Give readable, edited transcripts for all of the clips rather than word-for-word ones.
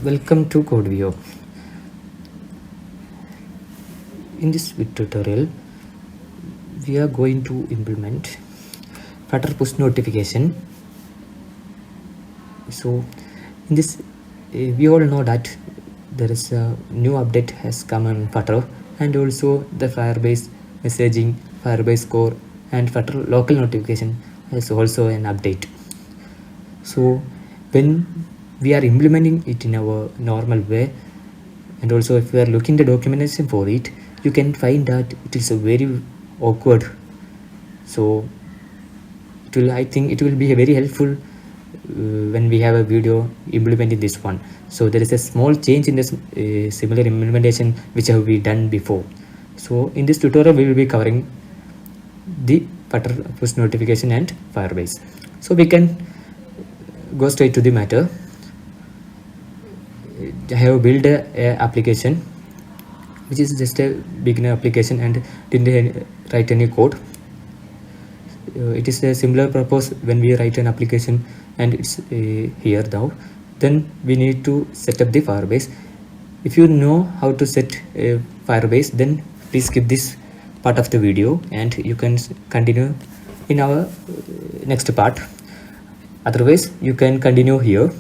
Welcome to CodeView. In this tutorial, we are going to implement Flutter push notification. So, in this, we all know that there is a new update has come on Flutter, and also the Firebase messaging, Firebase core, and Flutter local notification has also an update. So, when we are implementing it in our normal way, and also if we are looking the documentation for it, you can find that it is a very awkward. So I think it will be very helpful when we have a video implementing this one. So there is a small change in this similar implementation which have we done before. So in this tutorial we will be covering the Flutter push notification and Firebase. So we can go straight to the matter. I have built a application which is just a beginner application and didn't write any code. It is a similar purpose when we write an application, and it's here now. Then we need to set up the Firebase. If you know how to set a Firebase, then please skip this part of the video and you can continue in our next part. Otherwise you can continue here.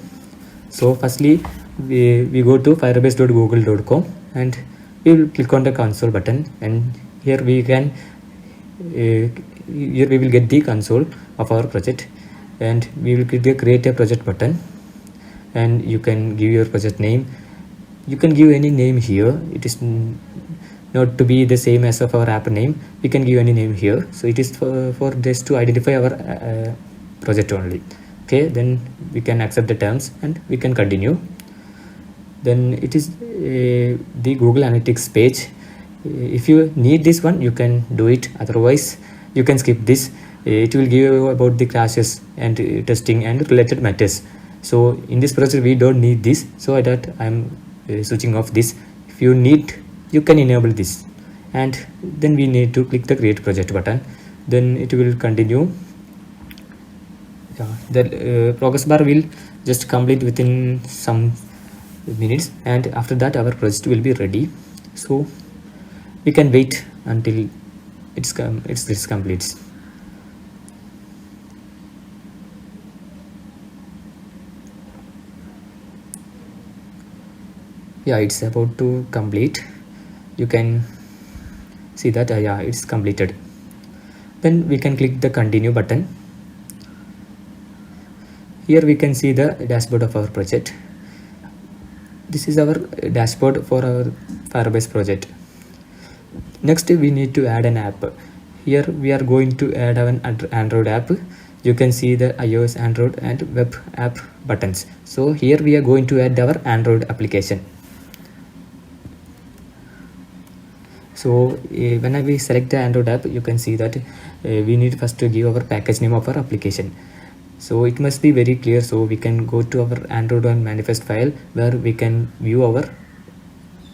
So firstly we go to firebase.google.com and we will click on the console button, and here we can here we will get the console of our project, and we will click the create a project button, and you can give your project name. You can give any name here. It is not to be the same as of our app name. We can give any name here. So it is for just to identify our project only. Okay, then we can accept the terms and we can continue. Then it is the Google Analytics page. If you need this one, you can do it. Otherwise you can skip this. It will give you about the crashes and testing and related matters. So in this project we don't need this, so that I'm switching off this. If you need, you can enable this, and then we need to click the create project button. Then it will continue. The progress bar will just complete within some minutes, and after that our project will be ready. So we can wait until this completes. Yeah, it's about to complete. You can see that yeah, it's completed. Then we can click the continue button. Here we can see the dashboard of our project. This is our dashboard for our Firebase project. Next we need to add an app. Here we are going to add an Android app. You can see the iOS, Android and web app buttons. So here we are going to add our Android application. So when we select the Android app, you can see that we need first to give our package name of our application. So it must be very clear. So we can go to our Android and manifest file where we can view our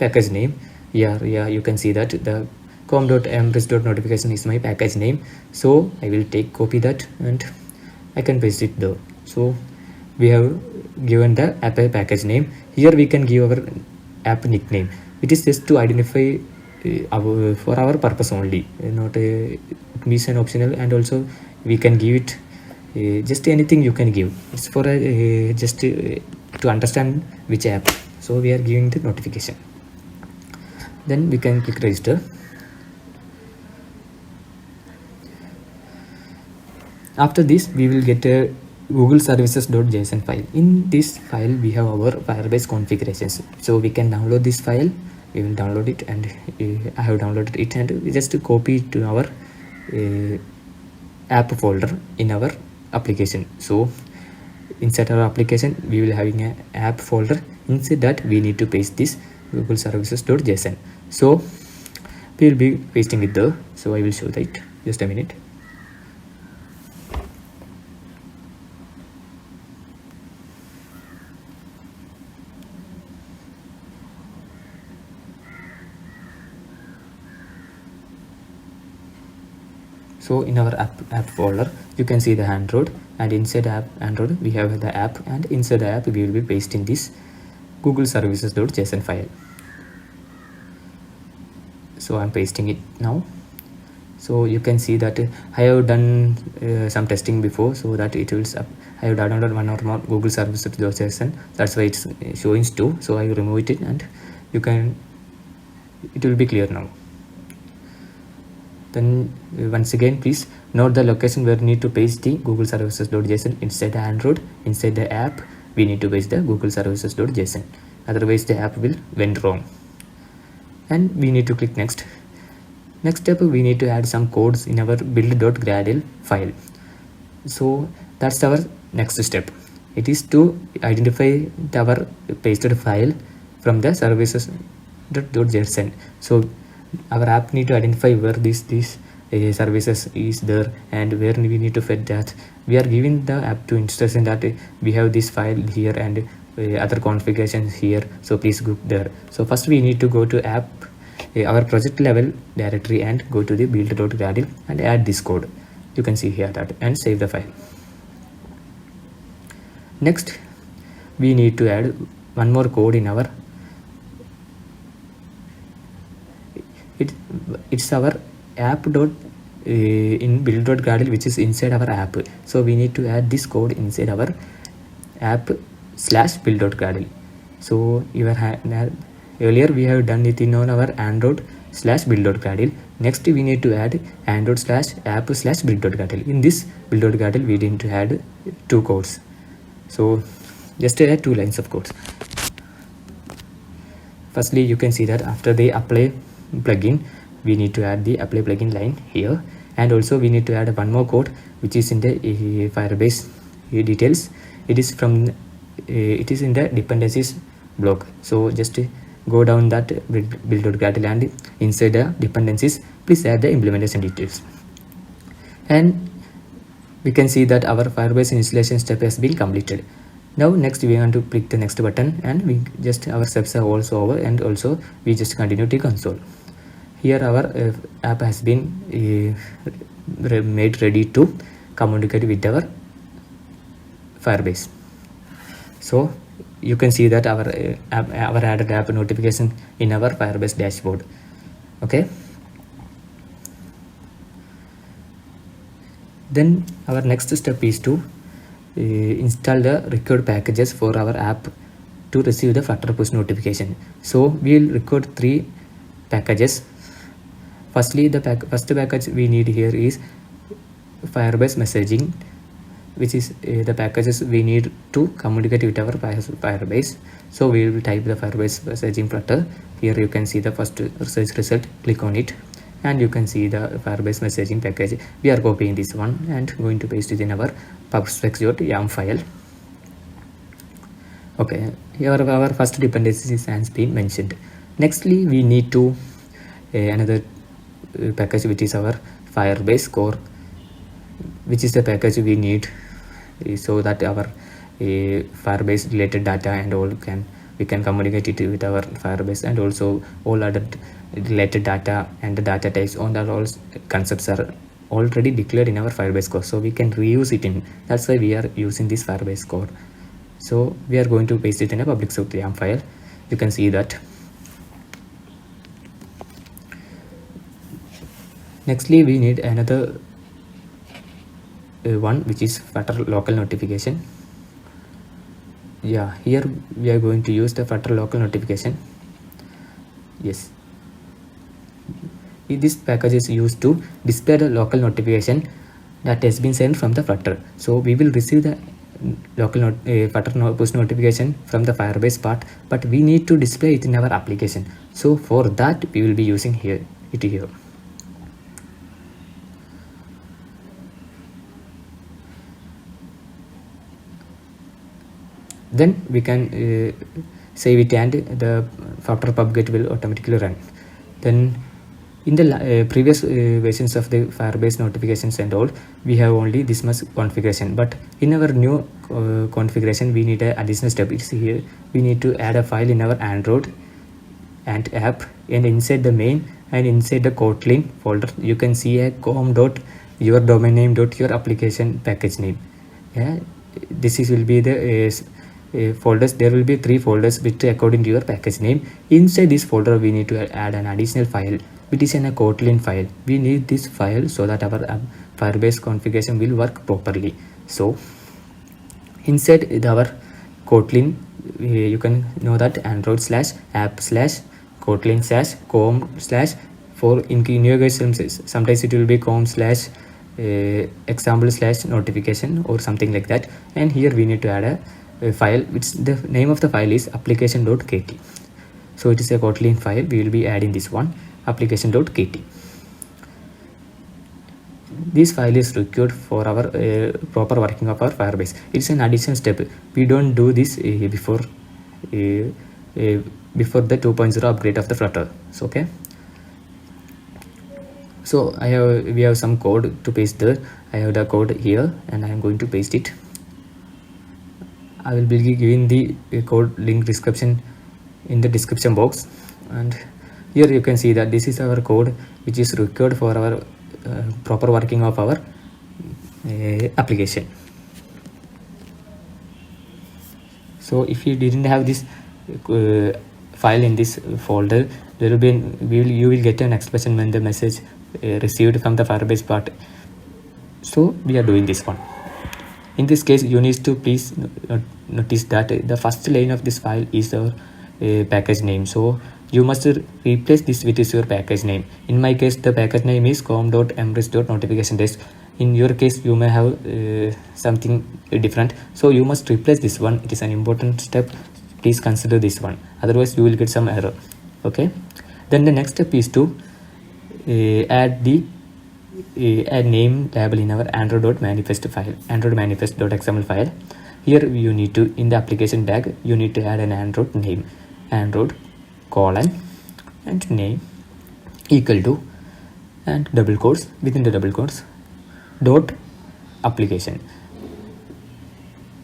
package name. Yeah, you can see that the com.mris.notification is my package name. So I will copy that and I can paste it there. So we have given the app package name. Here we can give our app nickname. It is just to identify for our purpose only, not a mission optional, and also we can give it just anything you can give. It's for just to understand which app. So we are giving the notification. Then we can click register. After this we will get a Google services.json file. In this file we have our Firebase configurations, so we can download this file. We will download it, and I have downloaded it, and we just copy it to our app folder in our application. So inside our application we will having an app folder. Inside that we need to paste this Google services.json. So we will be pasting it there. So I will show that. Just a minute. So in our app folder you can see the Android, and inside app Android we have the app, and inside the app we will be pasting this Google services.json file. So I'm pasting it now. So you can see that I have done some testing before, so that it will I have downloaded one or more Google services.json. That's why it's showing 2. So I remove it, and it will be clear now. Then once again, please note the location where we need to paste the Google services.json inside the Android. Inside the app, we need to paste the Google services.json. Otherwise, the app will went wrong. And we need to click next. Next step, we need to add some codes in our build.gradle file. So that's our next step. It is to identify our pasted file from the services.json. So our app need to identify where this services is there and where we need to fetch that. We are giving the app to instruction that we have this file here and other configurations here, so please go there. So first we need to go to app, our project level directory, and go to the build.gradle and add this code. You can see here that, and save the file. Next, we need to add one more code in our it's our app in build.gradle, which is inside our app. So we need to add this code inside our app/build.gradle. So earlier we have done it in on our Android/build.gradle. Next we need to add Android/app/build.gradle. In this build.gradle we need to add 2 codes. So just add 2 lines of codes. Firstly, you can see that after the apply plugin, we need to add the apply plugin line here, and also we need to add one more code which is in the Firebase details. It is in the dependencies block. So just go down that build.gradle and inside the dependencies, please add the implementation details. And we can see that our Firebase installation step has been completed. Now next we want to click the next button, and our steps are also over, and also we just continue to console. Here our app has been made ready to communicate with our Firebase. So you can see that our added app notification in our Firebase dashboard. Okay. Then our next step is to install the required packages for our app to receive the Flutter push notification. So we will record 3 packages. Firstly, the first package we need here is Firebase messaging, which is the packages we need to communicate with our Firebase. So we will type the Firebase messaging Flutter. Here you can see the first search result. Click on it, and you can see the Firebase messaging package. We are copying this one and going to paste it in our pubspecs.yam file. Okay, here our first dependencies has been mentioned. Nextly, we need to another package, which is our Firebase core, which is the package we need so that our Firebase related data and all we can communicate it with our Firebase, and also all other related data and the data types, all concepts are already declared in our Firebase core, so we can reuse it in. That's why we are using this Firebase core. So we are going to paste it in a public.yam file. You can see that. Nextly, we need another one, which is Flutter local notification. Yeah, here we are going to use the Flutter local notification. Yes, this package is used to display the local notification that has been sent from the Flutter. So we will receive the local Flutter push notification from the Firebase part, but we need to display it in our application. So for that we will be using it here. Then we can save it, and the Flutter pub-get will automatically run. Then in the previous versions of the Firebase notifications and all, we have only this much configuration, but in our new configuration we need an additional step. It's here. We need to add a file in our Android and app, and inside the main and inside the Kotlin folder you can see a com.yourdomain name.your application package name. Yeah, this will be the folders. There will be 3 folders with according to your package name. Inside this folder we need to add an additional file which is in a Kotlin file. We need this file so that our Firebase configuration will work properly. So inside our Kotlin, you can know that android /app/ Kotlin /com/ for in your case sometimes it will be com/ example /notification or something like that. And here we need to add a file which the name of the file is application.kt. so it is a Kotlin file. We will be adding this one, application.kt. This file is required for our proper working of our Firebase. It's an additional step. We don't do this before the 2.0 upgrade of the Flutter. So okay, so we have some code to paste there. I have the code here and I am going to paste it. I will be giving the code link description in the description box, and here you can see that this is our code which is required for our proper working of our application. So if you didn't have this file in this folder, there will be you will get an expression when the message received from the Firebase part. So we are doing this one. In this case, you need to please notice that the first line of this file is our package name. So you must replace this with your package name. In my case, the package name is com.mrich.notification-test. In your case, you may have something different. So you must replace this one. It is an important step. Please consider this one. Otherwise, you will get some error. Okay. Then the next step is to add the a name label in our android.manifest file, android.manifest.xml file. Here you need to, in the application tag, you need to add an android name, android : and name equal to, and double quotes, within the double quotes, dot application.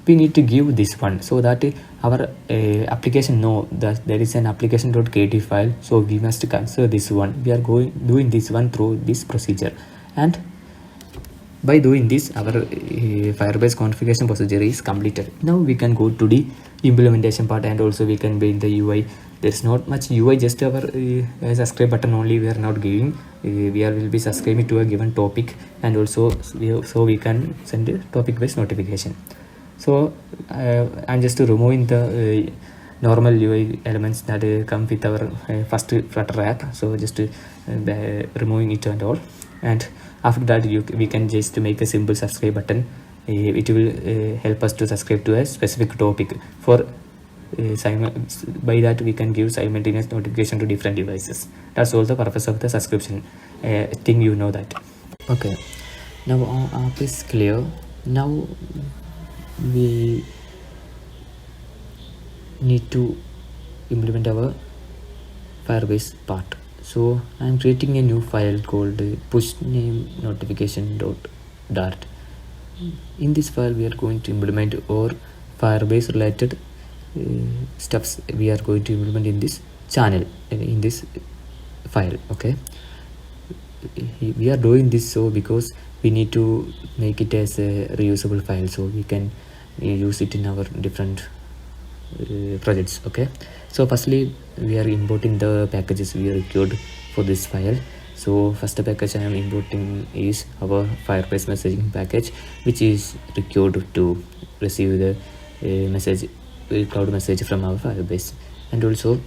We need to give this one so that our application know that there is an application.kt file. So we must consider this one. We are doing this one through this procedure, and by doing this our Firebase configuration procedure is completed. Now we can go to the implementation part, and also we can build the UI. There's not much UI, just our subscribe button only we are not giving. We will be subscribing to a given topic, and also so we can send a topic based notification. So I'm just removing the normal UI elements that come with our first Flutter app. So just removing it and all, and after that we can just make a simple subscribe button. It will help us to subscribe to a specific topic. For by that we can give simultaneous notification to different devices. That's all the purpose of the subscription thing, you know that. Okay, now our app is clear. Now we need to implement our Firebase part. So I'm creating a new file called pushname notification.dart. In this file we are going to implement all Firebase related stuffs we are going to implement in this channel, in this file. Okay, we are doing this so because we need to make it as a reusable file, so we can use it in our different projects. Okay, so firstly we are importing the packages we required for this file. So first package I am importing is our Firebase messaging package, which is required to receive the message, cloud message from our Firebase. And also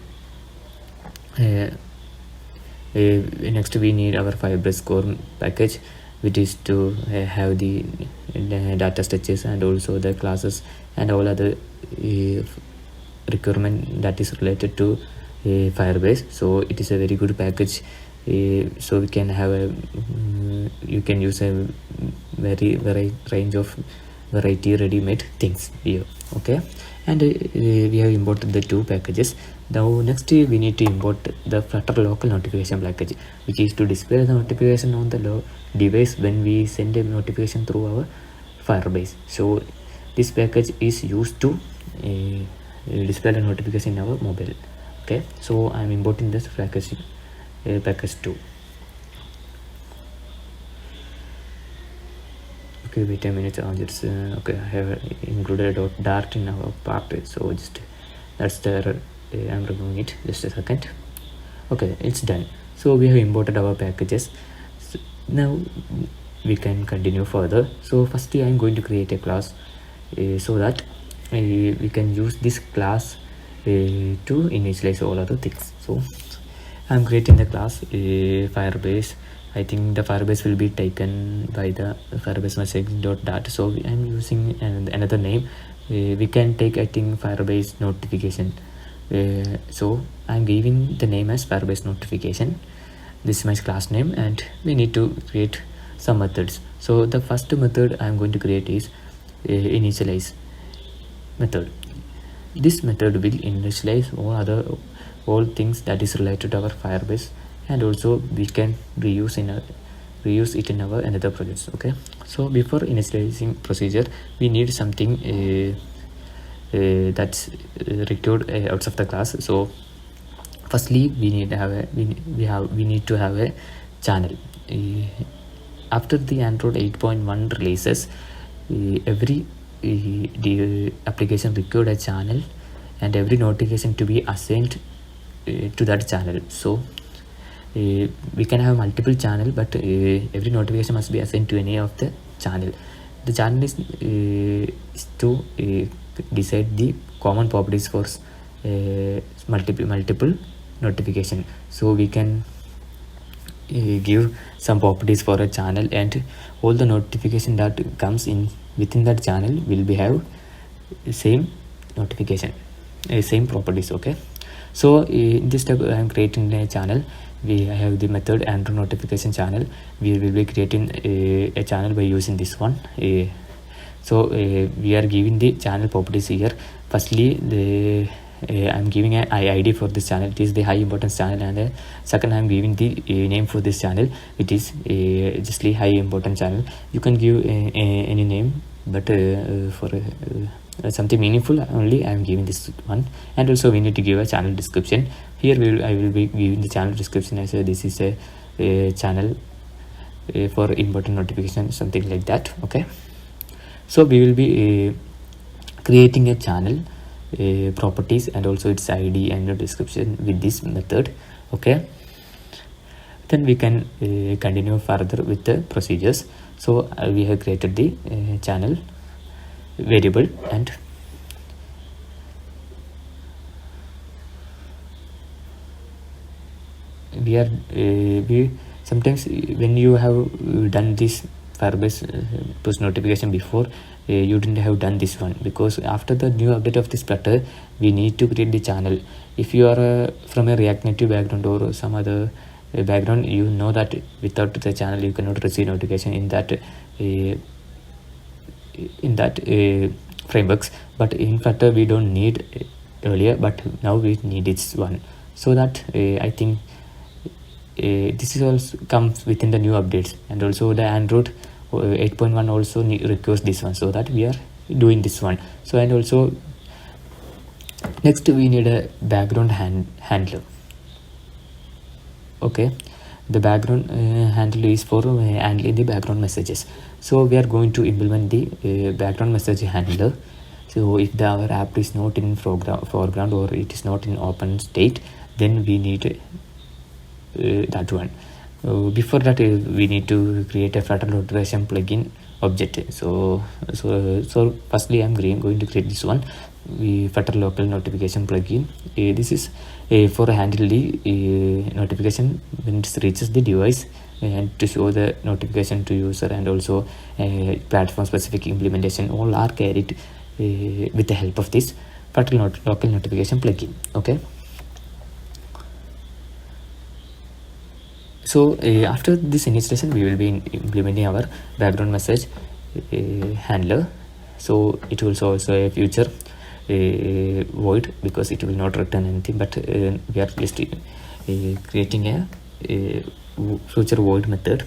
next we need our Firebase core package, which is to have the data structures and also the classes and all other requirement that is related to Firebase. So it is a very good package. So we can have a you can use a very range of variety ready-made things here. Okay, and we have imported the two packages. Now next we need to import the Flutter local notification package, which is to display the notification on the device when we send a notification through our Firebase. So this package is used to display the notification in our mobile. Okay, so I'm importing this package 2. Okay, wait a minute. Just okay, I have included a dart in our part, so just that's the error. I'm removing it. Just a second. Okay, it's done. So we have imported our packages. So now we can continue further. So firstly, I'm going to create a class so that we can use this class to initialize all other things. So I'm creating the class Firebase. I think the Firebase will be taken by the Firebase messaging.dart. So I'm using another name. We can take, I think, Firebase notification. So I'm giving the name as Firebase notification. This is my class name, and we need to create some methods. So the first method I'm going to create is initialize method. This method will initialize all things that is related to our Firebase, and also we can reuse it in our another projects. Okay, so before initializing procedure, we need something that's required out of the class. So firstly, we need to have a channel. After the Android 8.1 releases, every the application required a channel, and every notification to be assigned to that channel. So we can have multiple channel, but every notification must be assigned to any of the channel. The channel is to decide the common properties for multiple notification. So we can give some properties for a channel, and all the notification that comes in within that channel will be have same notification, same properties. Okay, so in this step I am creating a channel. I have the method Android notification channel. We will be creating a channel by using this one. So we are giving the channel properties here. Firstly, I'm giving an ID for this channel. It is the high importance channel, and second I'm giving the name for this channel. It is just a high importance channel. You can give any name, but for something meaningful only I'm giving this one. And also we need to give a channel description. Here I will be giving the channel description as this is a channel for important notification, something like that. Okay, so we will be creating a channel properties and also its ID and the description with this method. Okay, then we can continue further with the procedures. So we have created the channel variable, and we sometimes when you have done this Firebase push notification before, you didn't have done this one, because after the new update of this Flutter we need to create the channel. If you are from a React Native background or some other background, you know that without the channel you cannot receive notification in that frameworks. But in Flutter we don't need earlier, but now we need this one. So that I think this is also comes within the new updates, and also the Android 8.1 also requires this one, so that we are doing this one. So and also next we need a background handler. Okay, the background handler is for handling the background messages. So we are going to implement the background message handler. So if our app is not in foreground or it is not in open state, then we need that one. Before that we need to create a Flutter notification plugin object. So firstly I'm going to create this one, Flutter local notification plugin. This is for handle the notification when it reaches the device, and to show the notification to user, and also platform specific implementation all are carried with the help of this Flutter local notification plugin. Okay, so after this initialization we will be implementing our background message handler. So it will also a future void, because it will not return anything, but we are just creating a future void method.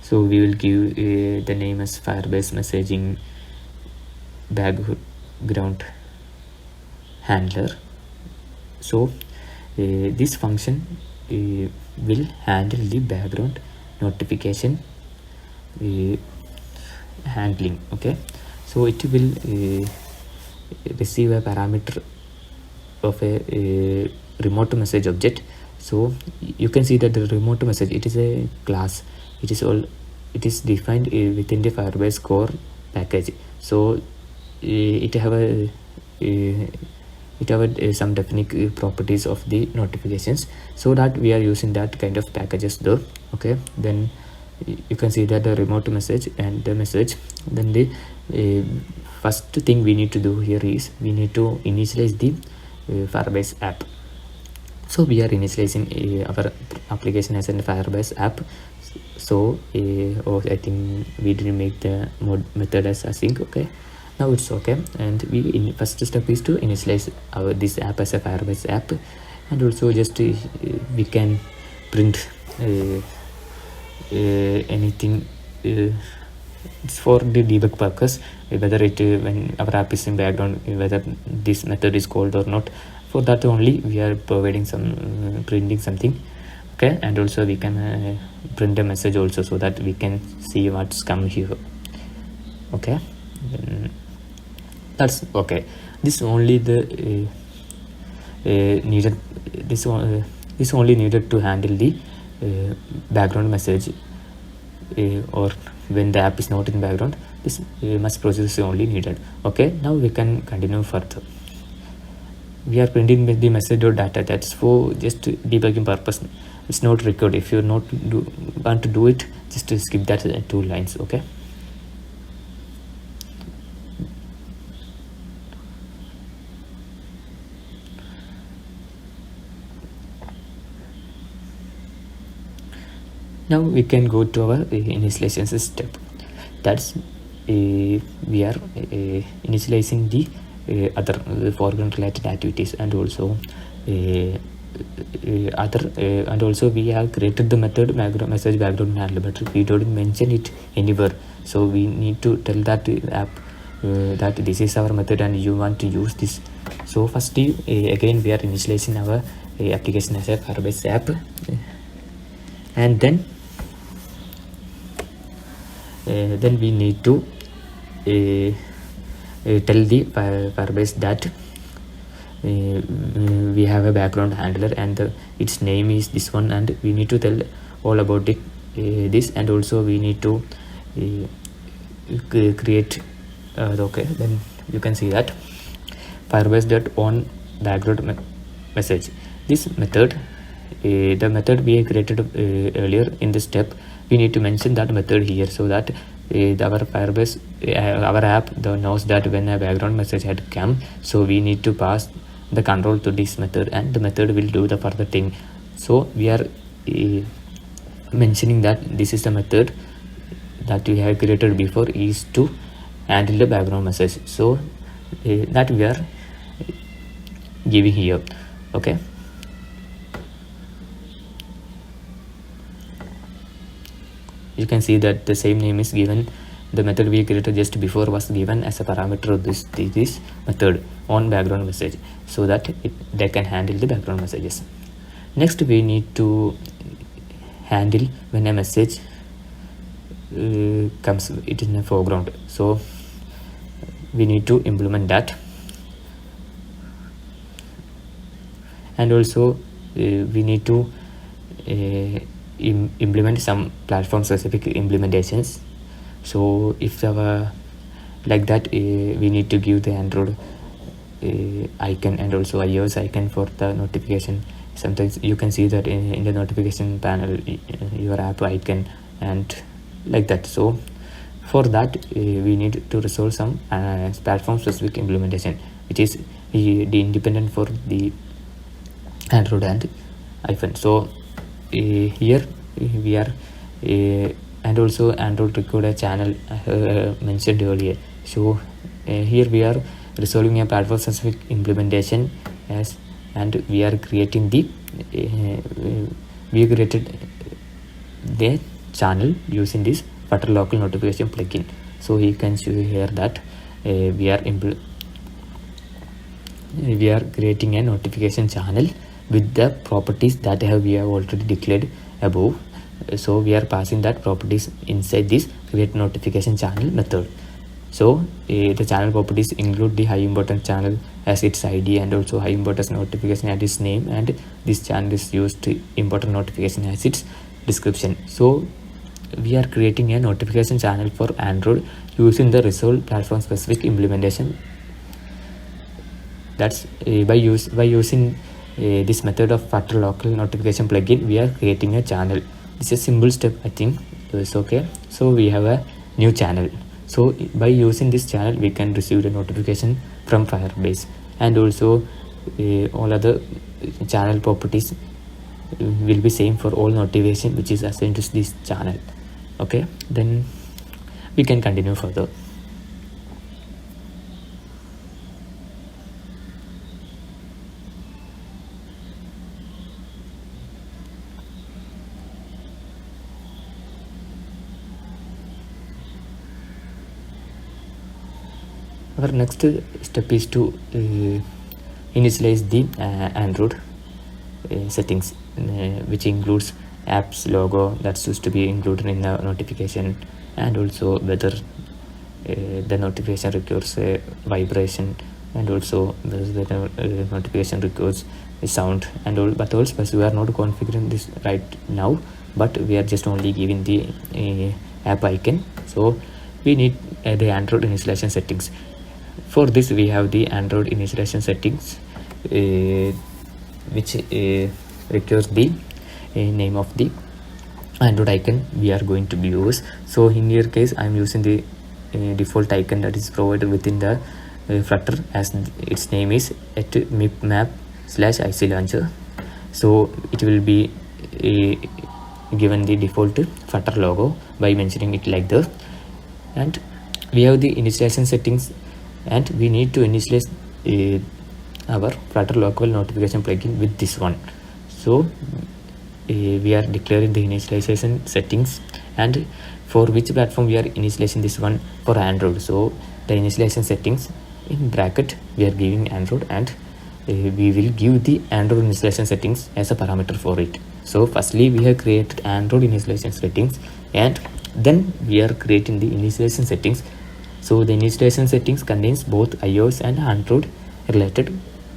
So we will give the name as Firebase messaging background handler. So this function will handle the background notification handling. Okay, so it will receive a parameter of a remote message object. So you can see that the remote message, it is a class, it is defined within the Firebase core package. So it have some definite properties of the notifications, so that we are using that kind of packages though. Okay, then you can see that the remote message and the message. Then the first thing we need to do here is we need to initialize the Firebase app. So we are initializing our application as a Firebase app. So I think we didn't make the method as async. Okay, now it's okay, and first step is to initialize this app as a Firebase app, and also just we can print anything. It's for the debug purpose, whether it when our app is in background, whether this method is called or not. For that only we are providing some printing something. Okay, and also we can print a message also, so that we can see what's come here. Okay, that's okay. This only the needed. This only needed to handle the background message, or when the app is not in background. This much process is only needed. Okay, now we can continue further. We are printing the message.data. That's for just debugging purpose. It's not required. If you not want to do it, just skip that 2 lines. Okay, now we can go to our initialization step. That's we are initializing the other foreground related activities, and also and also we have created the method message background handler, but we don't mention it anywhere. So we need to tell that app that this is our method and you want to use this. So firstly, again we are initializing our application as a Firebase app, and then we need to tell the Firebase that we have a background handler, and its name is this one, and we need to tell all about it this, and also we need to create okay, then you can see that Firebase.on background message. This method, the method we created earlier in this step, we need to mention that method here, so that our Firebase, our app knows that when a background message had come, so we need to pass the control to this method, and the method will do the further thing. So we are mentioning that this is the method that we have created before is to handle the background message. So that we are giving here. Okay, you can see that the same name is given. The method we created just before was given as a parameter of this method on background message, so that they can handle the background messages. Next, we need to handle when a message comes it in the foreground. So we need to implement that, and also we need to implement some platform specific implementations. So if our like that, we need to give the Android icon and also iOS icon for the notification. Sometimes you can see that in the notification panel your app icon and like that. So for that we need to resolve some platform specific implementation, which is the independent for the Android and iPhone. So here we are and also Android recorder channel mentioned earlier. So here we are resolving a platform specific implementation as, and we are creating the we created the channel using this Flutter local notification plugin. So you can see here that we are creating a notification channel with the properties that we have already declared above. So we are passing that properties inside this create notification channel method. So the channel properties include the high importance channel as its ID and also high importance notification as its name, and this channel is used to important notification as its description. So we are creating a notification channel for Android using the Resolve platform specific implementation. That's by using this method of Flutter local notification plugin, we are creating a channel. This is a simple step, I think. So it's okay. So we have a new channel. So by using this channel, we can receive the notification from Firebase, and also all other channel properties will be same for all notification which is assigned to this channel. Okay, then we can continue further. Our next step is to initialize the Android settings, which includes apps logo that's used to be included in the notification, and also whether the notification requires vibration, and also whether the notification requires sound and all. But also we are not configuring this right now, but we are just only giving the app icon. So we need the Android initialization settings. For this we have the Android initialization settings, which requires the name of the Android icon we are going to use. So in your case I am using the default icon that is provided within the Flutter, as its name is at mipmap/IC launcher. So it will be given the default Flutter logo by mentioning it like that. And we have the initialization settings, and we need to initialize our Flutter local notification plugin with this one. So we are declaring the initialization settings, and for which platform we are initializing this one, for Android. So the initialization settings in bracket we are giving Android, and we will give the Android initialization settings as a parameter for it. So firstly we have created Android initialization settings, and then we are creating the initialization settings. So the initialization settings contains both iOS and Android related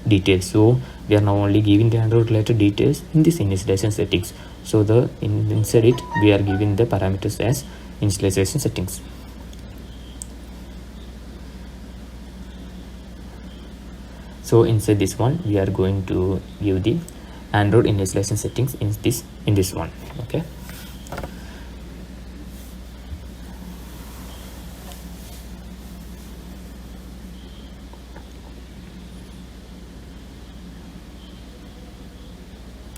details. So we are now only giving the Android related details in this initialization settings. So the inside it we are giving the parameters as initialization settings. So inside this one we are going to give the Android initialization settings in this one. Okay.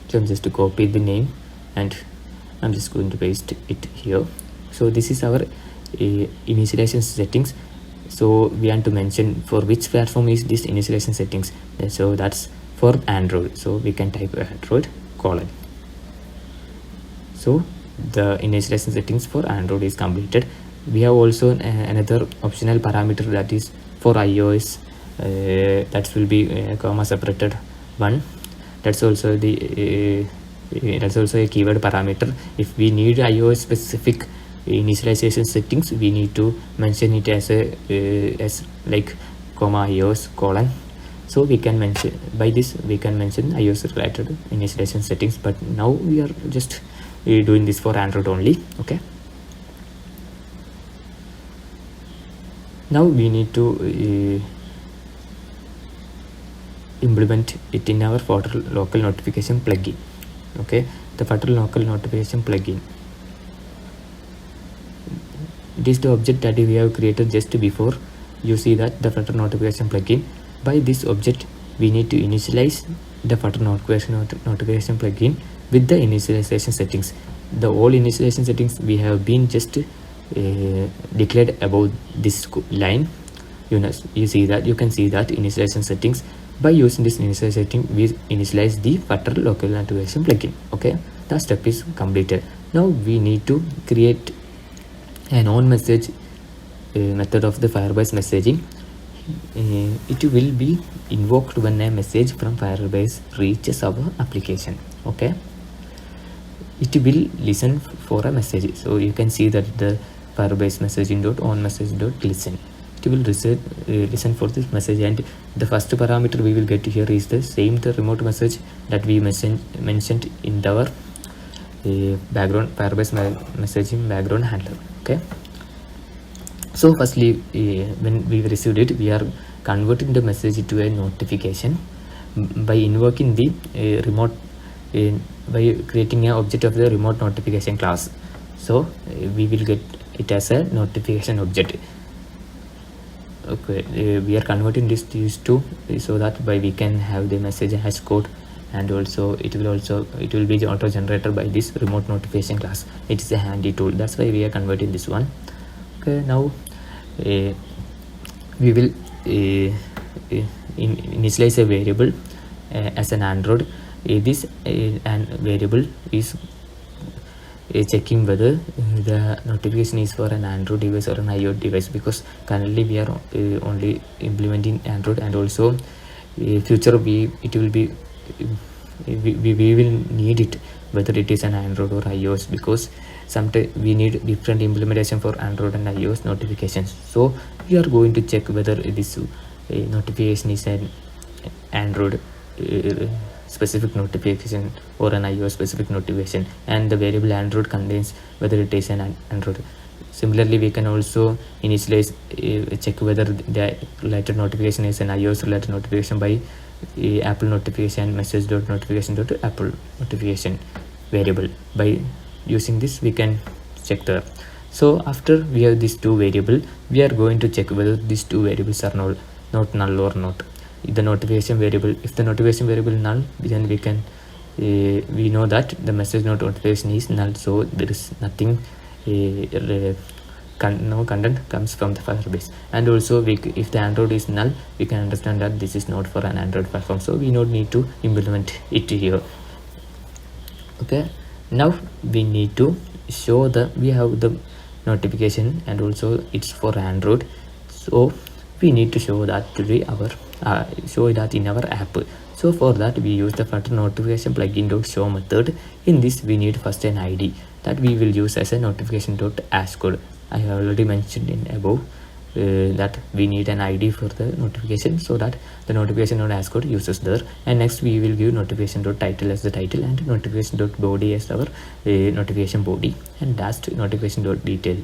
So I'm just to copy the name, and I'm just going to paste it here. So this is our initialization settings. So we want to mention for which platform is this initialization settings. So that's for Android. So we can type Android : so the initialization settings for Android is completed. We have also another optional parameter that is for iOS. That will be comma separated one. That's also the that's also a keyword parameter. If we need iOS specific initialization settings, we need to mention it as a as like comma iOS : so we can mention, by this we can mention iOS related initialization settings, but now we are just doing this for Android only. Okay, now we need to implement it in our Flutter local notification plugin. Okay, the Flutter local notification plugin, it is the object that we have created just before. You see that the Flutter notification plugin, by this object we need to initialize the Flutter notification plugin with the initialization settings. The all initialization settings we have been just declared above this line. You see that, you can see that initialization settings. By using this initialization setting, we initialize the Flutter local notification plugin. Okay, the step is completed. Now we need to create an on message method of the Firebase messaging. It will be invoked when a message from Firebase reaches our application. Okay, it will listen for a message. So you can see that the Firebase messaging dot on message dot listen, it will listen for this message, and the first parameter we will get here is the same the remote message that we mentioned in our background Firebase messaging background handler. Okay, so firstly, when we received it, we are converting the message to a notification by invoking the remote by creating an object of the remote notification class. So we will get it as a notification object. Okay, we are converting this to use to so that by we can have the message hash code, and also it will be auto generated by this remote notification class. It is a handy tool, that's why we are converting this one. Okay, now we will initialize a variable as an Android. This and variable is checking whether the notification is for an Android device or an iOS device, because currently we are only implementing Android, and also future we will need it whether it is an Android or iOS, because sometimes we need different implementation for Android and iOS notifications. So we are going to check whether this notification is an Android specific notification or an iOS specific notification, and the variable Android contains whether it is an Android. Similarly, we can also initialize check whether the related notification is an iOS related notification by Apple notification message dot notification dot Apple notification variable. By using this, we can check the. So after we have these two variables, we are going to check whether these two variables are not null or not. The notification variable, if the notification variable is null, then we can we know that the message notification is null, so there is nothing no content comes from the Firebase. And also if the Android is null, we can understand that this is not for an Android platform, so we don't need to implement it here. Okay, now we need to show we have the notification, and also it's for Android, so we need to show that to show that in our app. So for that, we use the Flutter notification plugin .show method. In this, we need first an ID that we will use as a notification hash code. I have already mentioned in above that we need an ID for the notification, so that the notification hash code uses there. And next we will give notification title as the title, and notification body as our notification body, and last notification detail.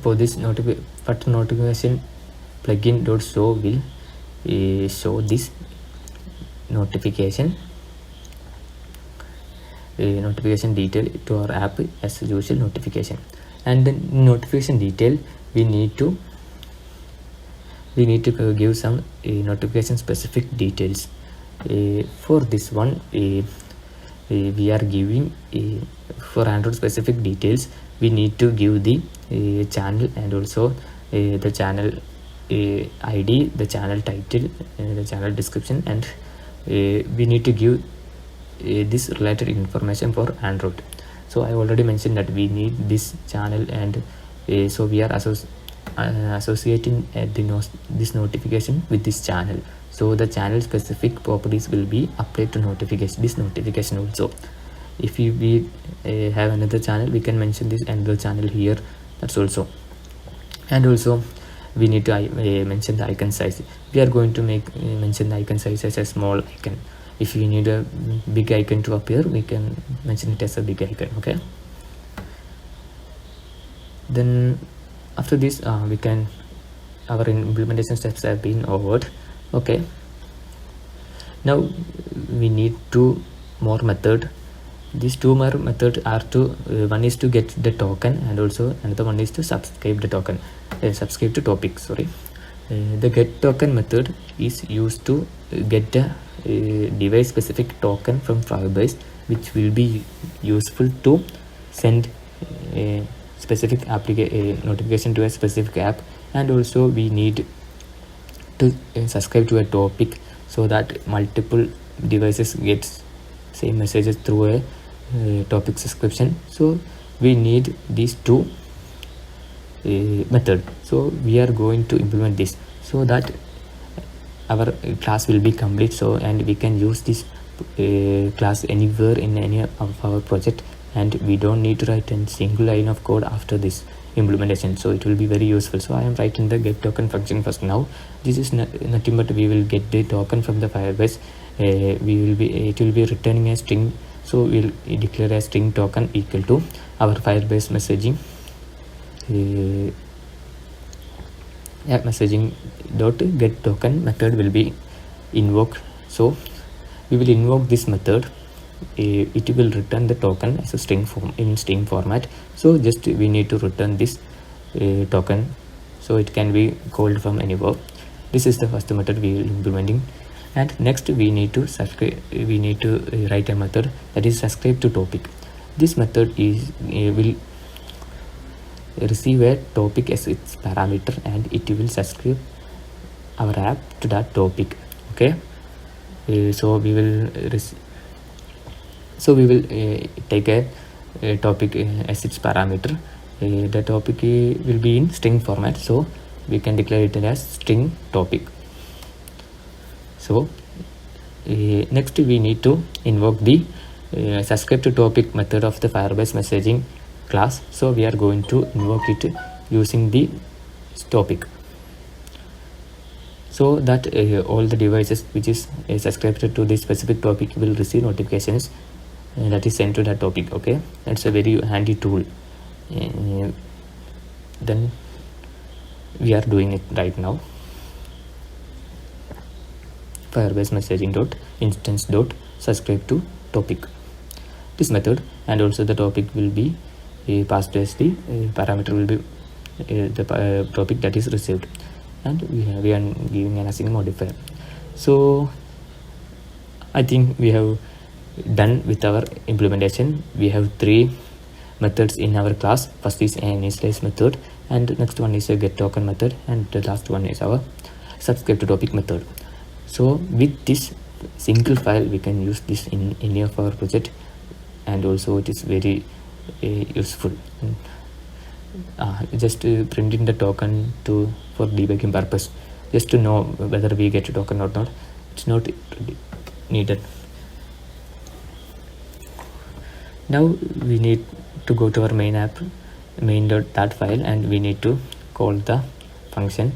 For this Flutter notification plugin .show will show this notification detail to our app as usual notification. And the notification detail, we need to give some notification specific details. For this one, we are giving for Android specific details, we need to give the channel, and also the channel ID, the channel title, the channel description, and we need to give this related information for Android. So I already mentioned that we need this channel, and so we are associating this notification with this channel. So the channel specific properties will be applied to this notification also. If we have another channel, we can mention this another channel here, that's also. And also we need to mention the icon size. We are going to mention the icon size as a small icon. If you need a big icon to appear, we can mention it as a big icon. Okay, then after this our implementation steps have been over. Okay, now we need two more method. These two more methods are one is to get the token, and also another one is to subscribe the token, subscribe to topic, sorry. The get token method is used to get a device specific token from Firebase, which will be useful to send a specific notification to a specific app. And also we need to subscribe to a topic, so that multiple devices gets same messages through a topic subscription. So we need these two method. So we are going to implement this so that our class will be complete, so and we can use this class anywhere in any of our project, and we don't need to write a single line of code after this implementation. So it will be very useful. So I am writing the get token function first. Now this is nothing but we will get the token from the Firebase. It will be returning a string, so we'll declare a string token equal to our Firebase messaging messaging dot get token method will be invoked. So we will invoke this method. It will return the token as a string form in string format. So just we need to return this token, so it can be called from anywhere. This is the first method we will implementing. And next we need to write a method that is subscribe to topic. This method is will receive a topic as its parameter, and it will subscribe our app to that topic. Okay, so we will take a topic as its parameter. The topic will be in string format, so we can declare it as string topic. So next we need to invoke the subscribe to topic method of the Firebase messaging class. So we are going to invoke it using the topic, so that all the devices which is subscribed to this specific topic will receive notifications that is sent to that topic. Okay, that's a very handy tool. Then we are doing it right now. Firebase messaging dot instance dot subscribe to topic, this method, and also the topic will be passed as the parameter will be the topic that is received, and we are giving an async modifier. So I think we have done with our implementation. We have 3 methods in our class. First is an initialize method, and next one is a get token method, and the last one is our subscribe to topic method. So with this single file we can use this in any of our project, and also it is very useful. Just printing the token for debugging purpose, just to know whether we get a token or not. It's not needed. Now we need to go to our main app, main.dat file, and we need to call the function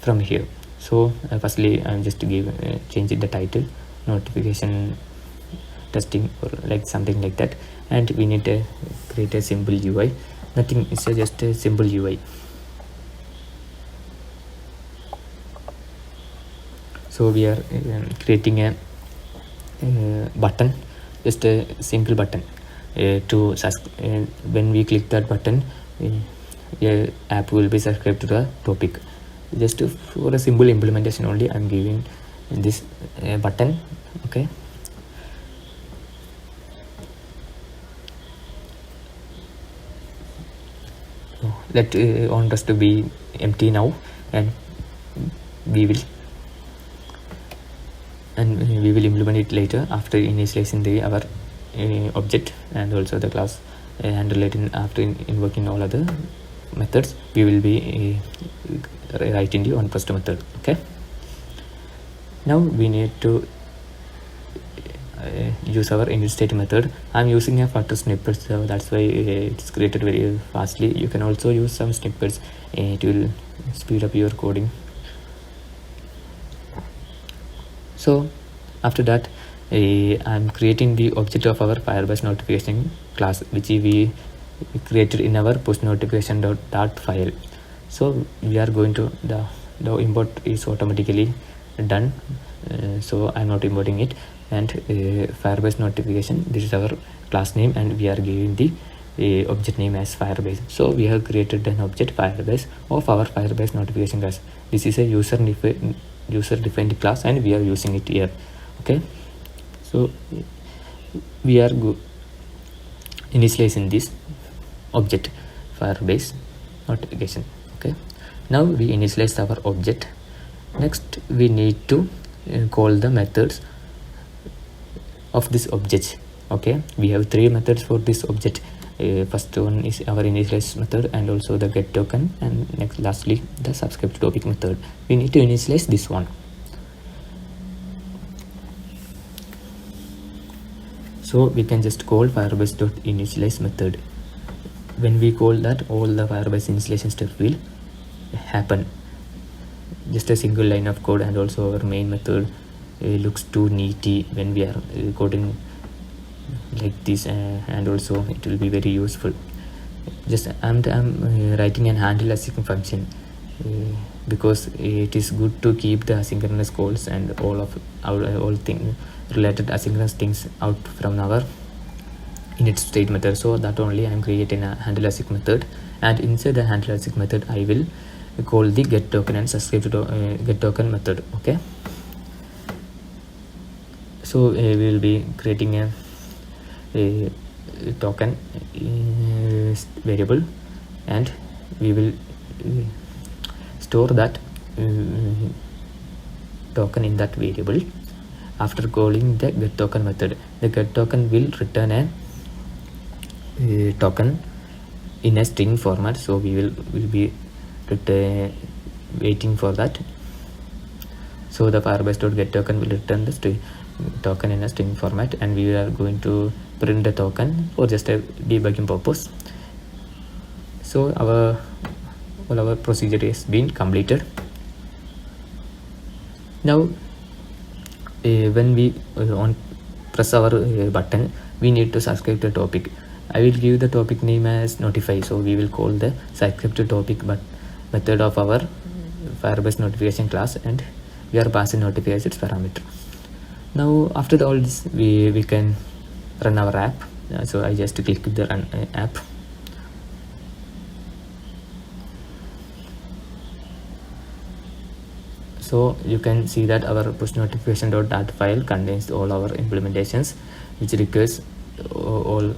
from here. So firstly I'm just changing the title, notification testing, or like something like that, and we need to create a simple UI. Nothing, it's just a simple UI. So we are creating a button, just a single button when we click that button, your app will be subscribed to the topic. Just for a simple implementation only I'm giving this button. Okay, let on rest to be empty now, and we will implement it later after initializing our object, and also the class handle it after invoking all other methods. We will be writing the on first method. Okay, now we need to use our init state method. I'm using a Flutter snippet, so that's why it's created very fastly. You can also use some snippets. It will speed up your coding. So after that I'm creating the object of our Firebase notification class, which we created in our push notification dot file. So we are going to the import is automatically done, so I'm not importing it. And Firebase notification, this is our class name, and we are giving the object name as Firebase. So we have created an object Firebase of our Firebase notification class. This is a user defined class, and we are using it here. Okay, so we are initializing this object Firebase notification. Okay, now we initialize our object. Next we need to call the methods of this object. Okay, we have 3 methods for this object. First one is our initialize method and also the get token, and next lastly the subscribe to topic method. We need to initialize this one. So we can just call firebase.initialize method. When we call that, all the Firebase initialization step will happen. Just a single line of code, and also our main method looks too neaty when we are coding like this, and also it will be very useful. Just I'm writing an handle async function because it is good to keep the asynchronous calls and all thing related asynchronous things out from our init state method. So that only I am creating a handle async method, and inside the handle async method I will call the get token and subscribe to get token method. Okay, so we will be creating a token variable, and we will store that token in that variable. After calling the get token method, the get token will return a token in a string format, so we will be waiting for that. So the firebase.get token will return the string token in a string format, and we are going to print the token for just a debugging purpose. So all our procedure has been completed. Now when we press our button, we need to subscribe to a topic. I will give the topic name as notify, so we will call the subscribe to topic method of our Firebase notification class, and we are passing notify as its parameter. Now after all this, we can run our app. So I just click the run app. So you can see that our push notification.dat file contains all our implementations which requires all,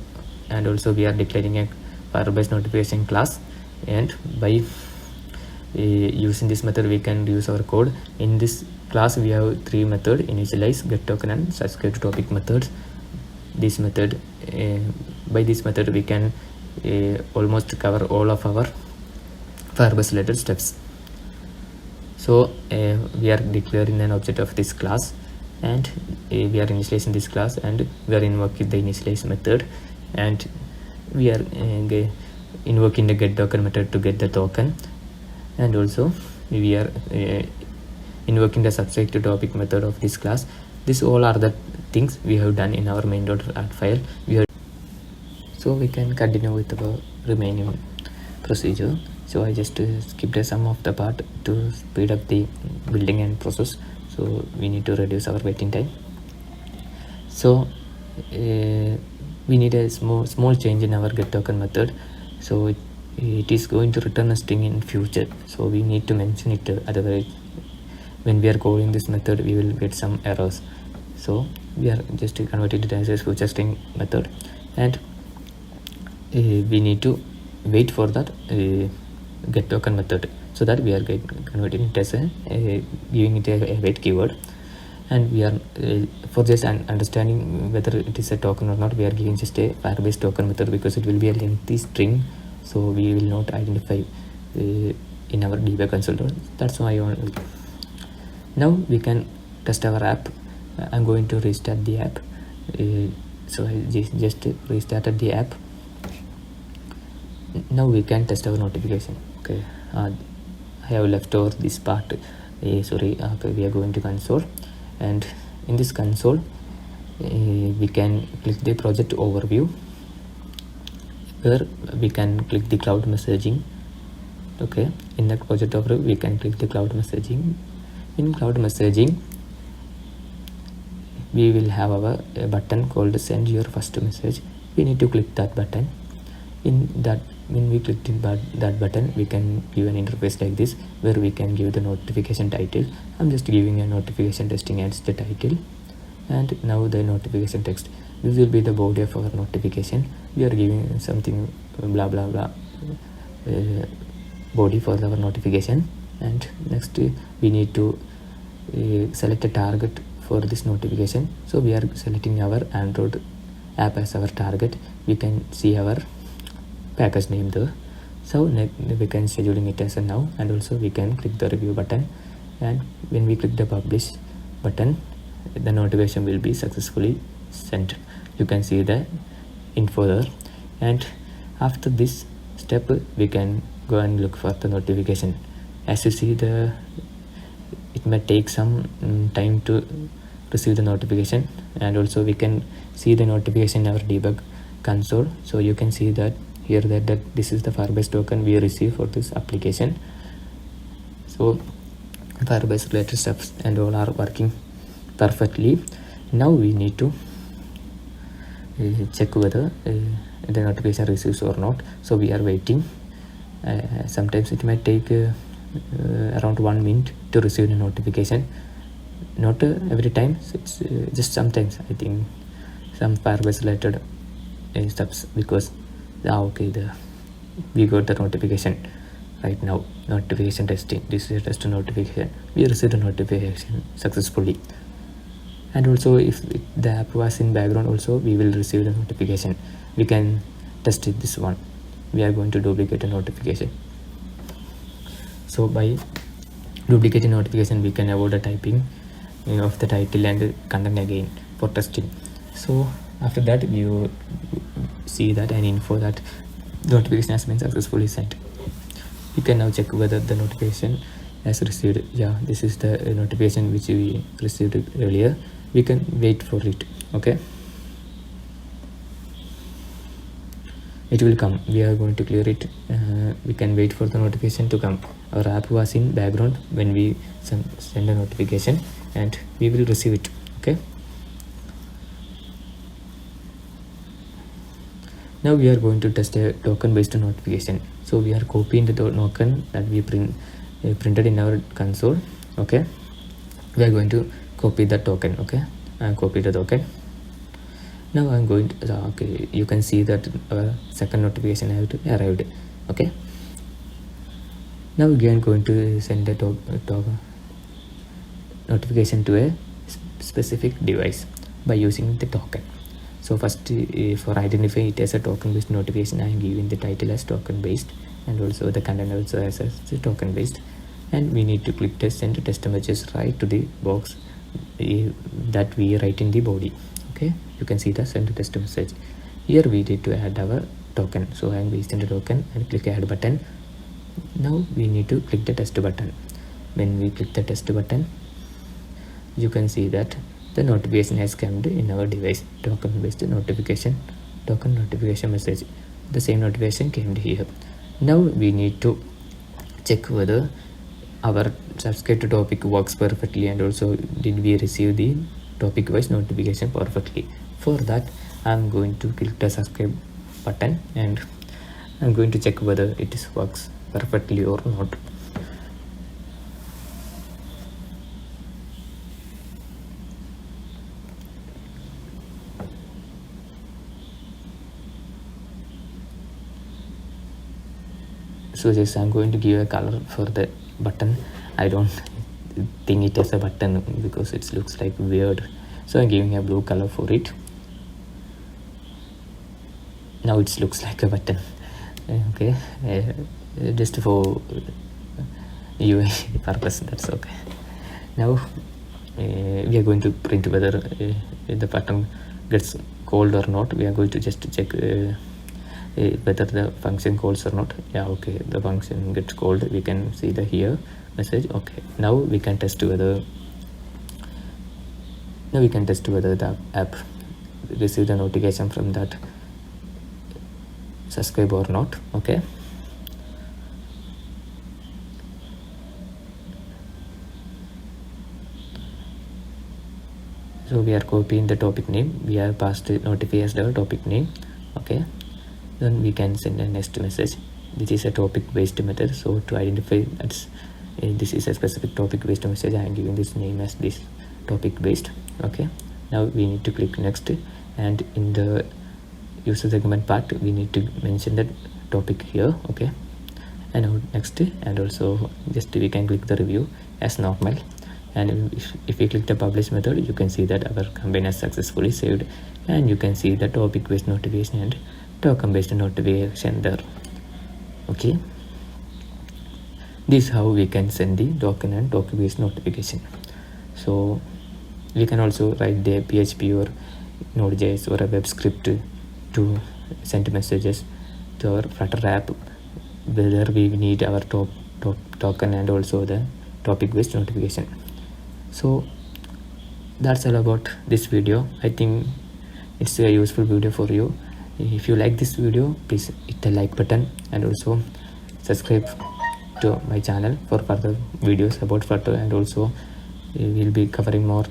and also we are declaring a Firebase notification class, and by using this method we can use our code. In this class we have three methods: initialize, get token, and subscribe to topic methods. This method, by this method we can almost cover all of our Firebase related steps. So we are declaring an object of this class, and we are initializing this class, and we are invoking the initialize method, and we are invoking the get token method to get the token, and also we are invoking the subscribe to topic method of this class. This all are the things we have done in our main.art file. So we can continue with the remaining procedure. So I just skipped some of the part to speed up the building and process, so we need to reduce our waiting time. So we need a small change in our get token method. So it is going to return a string in future, so we need to mention it, otherwise when we are calling this method we will get some errors. So we are just converting it as a future string method, and we need to wait for that get token method, so that we are converting it as giving it a wait keyword, and we are for just understanding whether it is a token or not, we are giving just a Firebase token method, because it will be a lengthy string, so we will not identify in our debug console. That's why now we can test our app. I'm going to restart the app. So I just restarted the app. Now we can test our notification. Okay, I have left over this part. Okay, we are going to console, and in this console we can click the project overview, where we can click the cloud messaging. Okay, in the project overview we can click the cloud messaging. In cloud messaging we will have our button called send your first message. We need to click that button. In that, when we click that button, we can give an interface like this, where we can give the notification title. I'm just giving a notification testing as the title, and now the notification text. This will be the body of our notification. We are giving something blah blah blah body for our notification, and next we need to select a target for this notification. So we are selecting our Android app as our target. We can see our package name there. So we can scheduling it as a now, and also we can click the review button, and when we click the publish button, the notification will be successfully sent. You can see the info there, and after this step we can go and look for the notification. As you see, it may take some time to receive the notification, and also we can see the notification in our debug console. So you can see that here that this is the Firebase token we receive for this application. So Firebase related steps and all are working perfectly. Now we need to check whether the notification receives or not. So we are waiting. Sometimes it might take around 1 minute to receive the notification. Not every time, it's just sometimes. I think some Firebase related steps, because okay, we got the notification right now. Notification testing, this is a test notification. We received a notification successfully. And also if the app was in background, also we will receive the notification. We can test it, this one. We are going to duplicate a notification. So by duplicating notification, we can avoid the typing of the title and content again for testing. So after that, you see that an info that notification has been successfully sent. You can now check whether the notification has received. Yeah, this is the notification which we received earlier. We can wait for it. Okay, it will come. We are going to clear it. We can wait for the notification to come. Our app was in background when we send a notification, and we will receive it. Okay, now we are going to test a token based notification. So we are copying the token that we printed in our console. Okay, we are going to copy the token. Okay, and copy the token. Now I'm going to okay, you can see that second notification has arrived. Okay, now we are going to send a notification to a specific device by using the token. So first, for identify it as a token based notification, I am giving the title as token based, and also the content also as a token based, and we need to click the send test messages right to the box that we write in the body. Okay, you can see the send test message. Here we need to add our token. So I am pasting the token and click add button. Now we need to click the test button. When we click the test button, you can see that the notification has come in our device. Token based notification, token notification message. The same notification came here. Now we need to check whether our subscribe topic works perfectly, and also did we receive the topic wise notification perfectly. For that, I'm going to click the subscribe button, and I'm going to check whether it works perfectly or not. So just I'm going to give a color for the button. I don't think it as a button because it looks like weird, so I'm giving a blue color for it. Now it looks like a button. Okay, just for UI purpose, that's okay. Now we are going to print whether the button gets called or not. We are going to just check whether the function calls or not. Yeah, okay, the function gets called. We can see the here message. Okay, now we can test whether the app received a notification from that subscribe or not. Okay, so we are copying the topic name. We are passed notify as the topic name. Okay, then we can send a next message. This is a topic based method, so to identify that this is a specific topic based message, I am giving this name as this topic based. Okay, now we need to click next, and in the user segment part we need to mention that topic here. Okay, and now next, and also just we can click the review as normal, and if we click the publish method, you can see that our campaign has successfully saved, and you can see the topic based notification and token based notification there. Okay, this is how we can send the token and token based notification. So we can also write the PHP or Node.js or a web script to send messages to our Flutter app, whether we need our token and also the topic based notification. So that's all about this video. I think it's a useful video for you. If you like this video, please hit the like button and also subscribe to my channel for further videos about Flutter, and also we'll be covering more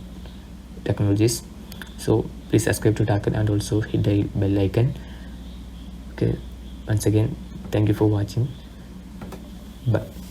technologies. So please subscribe to Tackle and also hit the bell icon. Okay, once again, thank you for watching. Bye.